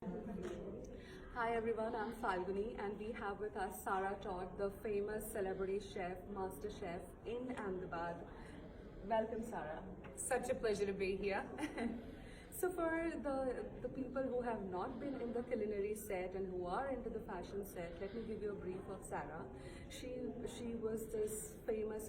Hi everyone, I'm Falguni and we have with us Sarah Todd, the famous celebrity chef, MasterChef in Ahmedabad. Welcome, Sarah. Such a pleasure to be here. So for the people who have not been in the culinary set and who are into the fashion set, let me give you a brief of Sarah. She was this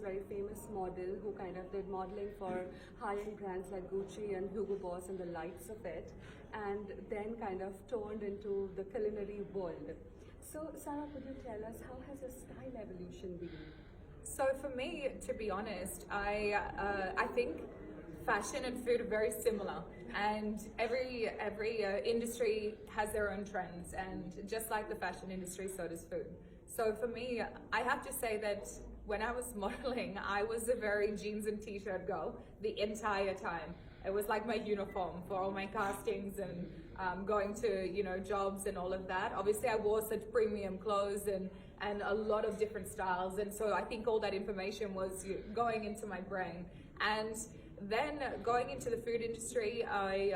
very famous model who kind of did modeling for high-end brands like Gucci and Hugo Boss and the likes of it, and then kind of turned into the culinary world. So Sarah, could you tell us how has your style evolution been? So for me, to be honest, I think fashion and food are very similar, and every industry has their own trends, and just like the fashion industry, so does food. So for me, I have to say that when I was modeling, I was a very jeans and t-shirt girl the entire time. It was like my uniform for all my castings and going to jobs and all of that. Obviously, I wore such premium clothes and a lot of different styles, and so I think all that information was going into my brain. And then going into the food industry, I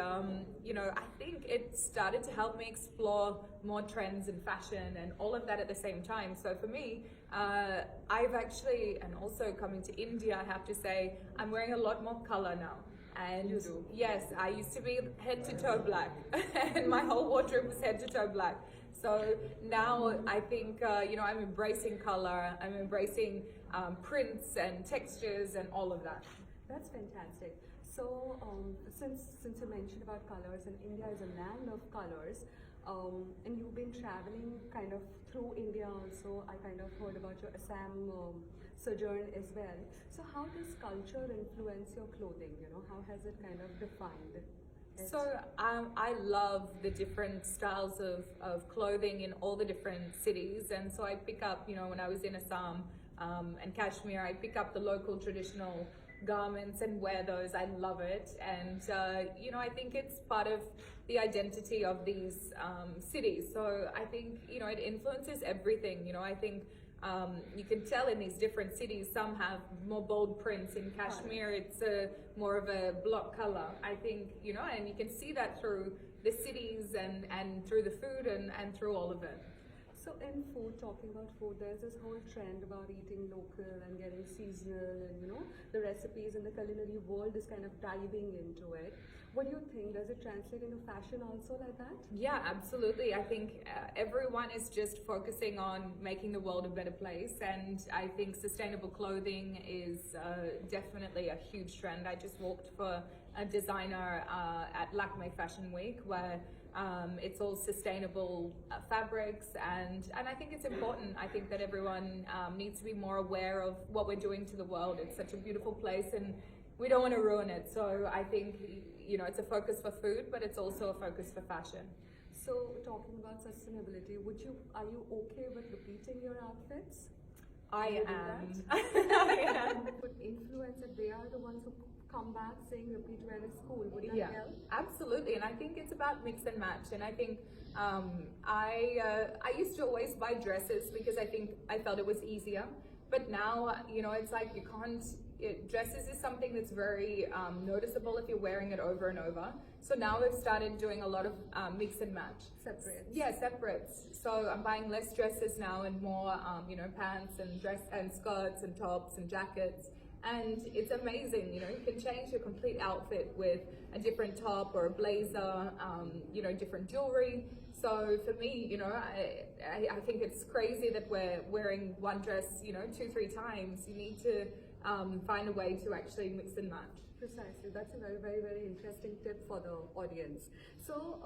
think it started to help me explore more trends in fashion and all of that at the same time. So for me, I've actually, and also coming to India, I have to say, I'm wearing a lot more color now. And you do? Yes, I used to be head to toe black, and my whole wardrobe was head to toe black. So now I think, I'm embracing color, I'm embracing prints and textures and all of that. That's fantastic. So, since you mentioned about colors, and India is a land of colors, and you've been traveling kind of through India also. I kind of heard about your Assam sojourn as well. So, how does culture influence your clothing? How has it kind of defined it? So I love the different styles of clothing in all the different cities, and so I pick up, when I was in Assam and Kashmir, I pick up the local traditional garments and wear those. I love it, and I think it's part of the identity of these cities. So I think it influences everything. I think you can tell in these different cities, some have more bold prints. In Kashmir, it's more of a block color. I think, and you can see that through the cities and through the food and through all of it. So in food, talking about food, there's this whole trend about eating local and getting seasonal, and the recipes in the culinary world is kind of diving into it. What do you think? Does it translate into fashion also like that? Yeah, absolutely. I think everyone is just focusing on making the world a better place, and I think sustainable clothing is definitely a huge trend. I just walked for a designer at Lakme Fashion Week where it's all sustainable fabrics, and I think it's important. I think that everyone needs to be more aware of what we're doing to the world. It's such a beautiful place, and we don't want to ruin it. So I think it's a focus for food, but it's also a focus for fashion. So talking about sustainability, are you okay with repeating your outfits? I am. I am. Would influence it? They are the ones who come back saying repeat wear is cool. Would that help? Absolutely. And I think it's about mix and match. And I think I used to always buy dresses because I felt it was easier. But now, it's like you can't. Dresses is something that's very noticeable if you're wearing it over and over. So now we've started doing a lot of mix and match. Separates. Yeah, separates. So I'm buying less dresses now and more, pants and dress and skirts and tops and jackets. And it's amazing, you can change your complete outfit with a different top or a blazer, different jewelry. So for me, I think it's crazy that we're wearing one dress, 2-3 times. You need to find a way to actually mix and match. Precisely. That's a very, very, very interesting tip for the audience. So,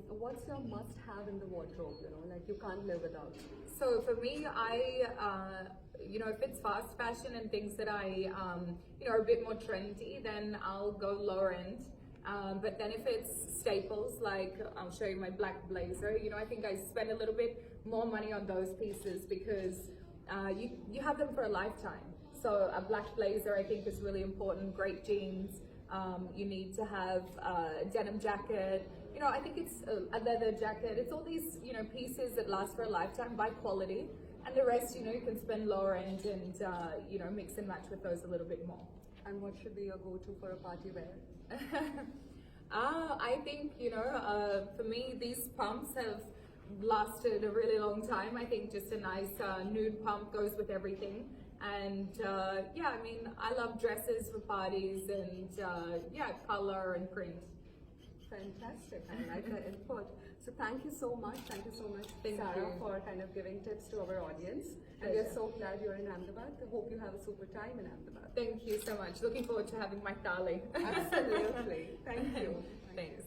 what's your must-have in the wardrobe? Like you can't live without. So for me, if it's fast fashion and things that are a bit more trendy, then I'll go lower end. But then if it's staples, like I'll show you my black blazer, I think I spend a little bit more money on those pieces because you have them for a lifetime. So a black blazer I think is really important, great jeans. You need to have a denim jacket. I think it's a leather jacket. It's all these, pieces that last for a lifetime by quality. And the rest, you can spend lower end and, mix and match with those a little bit more. And what should be your go-to for a party wear? I think, for me, these pumps have lasted a really long time. I think just a nice nude pump goes with everything. And yeah, I mean, I love dresses for parties and yeah, color and print. Fantastic. I like that input. So thank you so much. Thank you so much, Thank Sarah, you. for kind of giving tips to our audience. And we're so glad you're in Ahmedabad. I hope you have a super time in Ahmedabad. Thank you so much. Looking forward to having my thali. Absolutely. Thank you. Thanks.